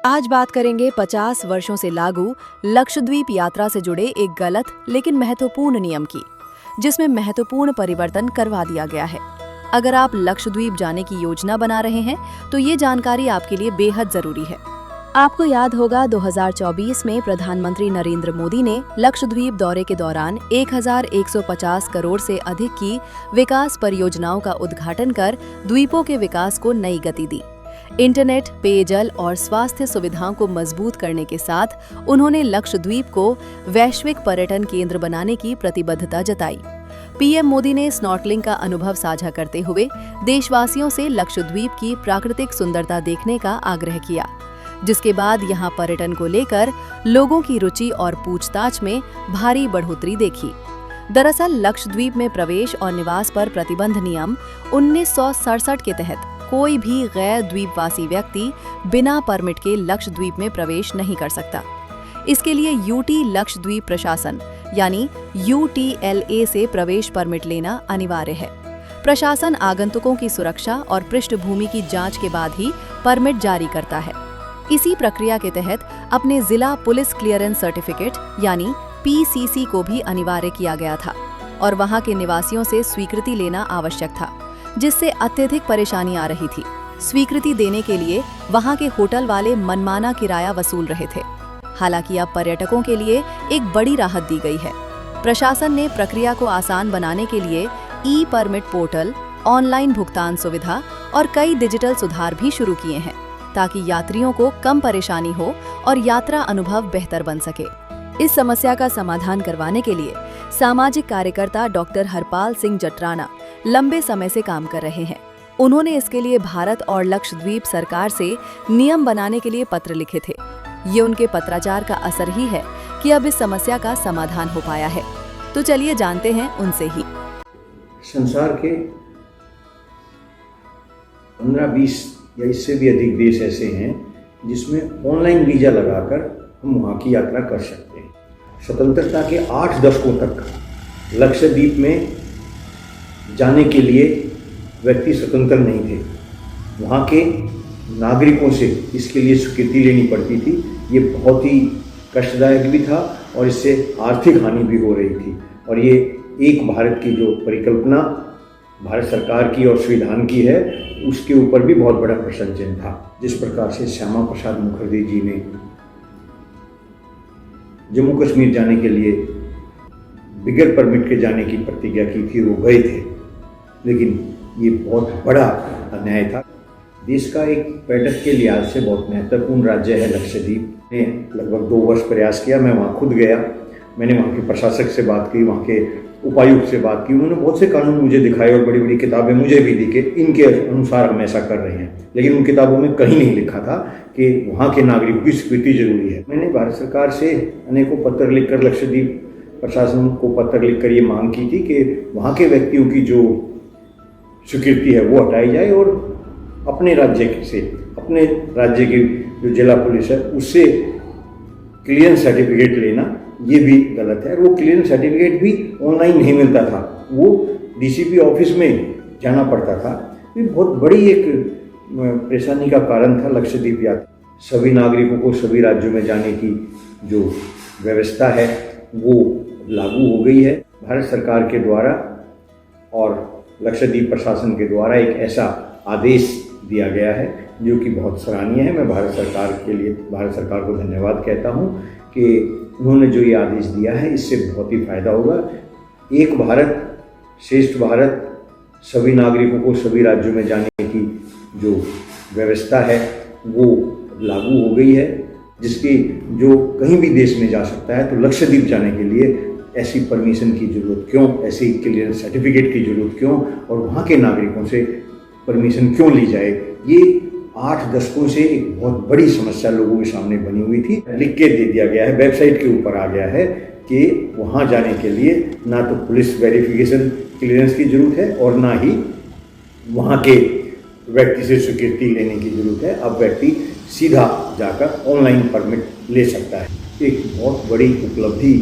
आज बात करेंगे 50 वर्षों से लागू लक्षद्वीप यात्रा से जुड़े एक गलत लेकिन महत्वपूर्ण नियम की, जिसमें महत्वपूर्ण परिवर्तन करवा दिया गया है। अगर आप लक्षद्वीप जाने की योजना बना रहे हैं तो ये जानकारी आपके लिए बेहद जरूरी है। आपको याद होगा 2024 में प्रधानमंत्री नरेंद्र मोदी ने लक्षद्वीप दौरे के दौरान 1150 करोड़ से अधिक की विकास परियोजनाओं का उद्घाटन कर द्वीपों के विकास को नई गति दी। इंटरनेट, पेयजल और स्वास्थ्य सुविधाओं को मजबूत करने के साथ उन्होंने लक्षद्वीप को वैश्विक पर्यटन केंद्र बनाने की प्रतिबद्धता जताई। पीएम मोदी ने स्नॉर्कलिंग का अनुभव साझा करते हुए देशवासियों से लक्षद्वीप की प्राकृतिक सुंदरता देखने का आग्रह किया, जिसके बाद यहां पर्यटन को लेकर लोगों की रुचि और पूछताछ में भारी बढ़ोतरी देखी। दरअसल लक्षद्वीप में प्रवेश और निवास पर प्रतिबंध नियम 1967 के तहत कोई भी गैर द्वीपवासी व्यक्ति बिना परमिट के लक्षद्वीप में प्रवेश नहीं कर सकता। इसके लिए यूटी लक्षद्वीप प्रशासन यानी UTLA से प्रवेश परमिट लेना अनिवार्य है। प्रशासन आगंतुकों की सुरक्षा और पृष्ठभूमि की जांच के बाद ही परमिट जारी करता है। इसी प्रक्रिया के तहत अपने जिला पुलिस क्लियरेंस सर्टिफिकेट यानी PCC को भी अनिवार्य किया गया था और वहां के निवासियों से स्वीकृति लेना आवश्यक था, जिससे अत्यधिक परेशानी आ रही थी। स्वीकृति देने के लिए वहां के होटल वाले मनमाना किराया वसूल रहे थे। हालांकि अब पर्यटकों के लिए एक बड़ी राहत दी गई है। प्रशासन ने प्रक्रिया को आसान बनाने के लिए ई-परमिट पोर्टल, ऑनलाइन भुगतान सुविधा और कई डिजिटल सुधार भी शुरू किए हैं, ताकि यात्रियों को कम परेशानी हो और यात्रा अनुभव बेहतर बन सके। इस समस्या का समाधान करवाने के लिए सामाजिक कार्यकर्ता डॉक्टर हरपाल सिंह जटराना लंबे समय से काम कर रहे हैं। उन्होंने इसके लिए भारत और लक्षद्वीप सरकार से नियम बनाने के लिए पत्र लिखे थे। ये उनके पत्राचार का असर ही है कि अब इस समस्या का समाधान हो पाया है। तो चलिए जानते हैं उनसे ही। संसार के 15-20 या इससे भी अधिक देश ऐसे हैं जिसमें ऑनलाइन वीजा लगाकर हम वहाँ की यात्रा कर सकते हैं। स्वतंत्रता के 8 दशकों तक लक्षद्वीप में जाने के लिए व्यक्ति स्वतंत्र नहीं थे। वहाँ के नागरिकों से इसके लिए स्वीकृति लेनी पड़ती थी। ये बहुत ही कष्टदायक भी था और इससे आर्थिक हानि भी हो रही थी। और ये एक भारत की जो परिकल्पना भारत सरकार की और संविधान की है, उसके ऊपर भी बहुत बड़ा प्रश्न चिन्ह था। जिस प्रकार से श्यामा प्रसाद मुखर्जी जी ने जम्मू कश्मीर जाने के लिए बिगर परमिट के जाने की प्रतिज्ञा की थी, वो गए थे, लेकिन ये बहुत बड़ा अन्याय था। देश का एक पर्यटक के लिहाज से बहुत महत्वपूर्ण राज्य है लक्षद्वीप। ने लगभग 2 वर्ष प्रयास किया। मैं वहाँ खुद गया, मैंने वहाँ के प्रशासक से बात की, वहाँ के उपायुक्त से बात की। उन्होंने बहुत से कानून मुझे दिखाए और बड़ी बड़ी किताबें मुझे भी दी कि इनके अनुसार हम ऐसा कर रहे हैं, लेकिन उन किताबों में कहीं नहीं लिखा था कि वहाँ के नागरिकों की स्वीकृति जरूरी है। मैंने भारत सरकार से अनेकों पत्र लिखकर, लक्षद्वीप प्रशासन को पत्र लिखकर ये मांग की थी कि वहाँ के व्यक्तियों की जो स्वीकृति है वो हटाई जाए और अपने राज्य की जो जिला पुलिस है उससे क्लियरेंस सर्टिफिकेट लेना ये भी गलत है। वो क्लियरेंस सर्टिफिकेट भी ऑनलाइन नहीं मिलता था, वो DCP ऑफिस में जाना पड़ता था। ये बहुत बड़ी एक परेशानी का कारण था लक्षद्वीप यात्रा। सभी नागरिकों को सभी राज्यों में जाने की जो व्यवस्था है वो लागू हो गई है भारत सरकार के द्वारा, और लक्षद्वीप प्रशासन के द्वारा एक ऐसा आदेश दिया गया है जो कि बहुत सराहनीय है। मैं भारत सरकार को धन्यवाद कहता हूँ कि उन्होंने जो ये आदेश दिया है, इससे बहुत ही फायदा होगा। एक भारत श्रेष्ठ भारत, सभी नागरिकों को सभी राज्यों में जाने की जो व्यवस्था है वो लागू हो गई है, जिसकी जो कहीं भी देश में जा सकता है। तो लक्षद्वीप जाने के लिए ऐसी परमिशन की ज़रूरत क्यों, ऐसी क्लियरेंस सर्टिफिकेट की ज़रूरत क्यों, और वहाँ के नागरिकों से परमिशन क्यों ली जाए? ये 8 दशकों से एक बहुत बड़ी समस्या लोगों के सामने बनी हुई थी। लिख के दे दिया गया है, वेबसाइट के ऊपर आ गया है कि वहाँ जाने के लिए ना तो पुलिस वेरिफिकेशन क्लियरेंस की ज़रूरत है और ना ही वहाँ के व्यक्ति से स्वीकृति लेने की ज़रूरत है। अब व्यक्ति सीधा जाकर ऑनलाइन परमिट ले सकता है। एक बहुत बड़ी उपलब्धि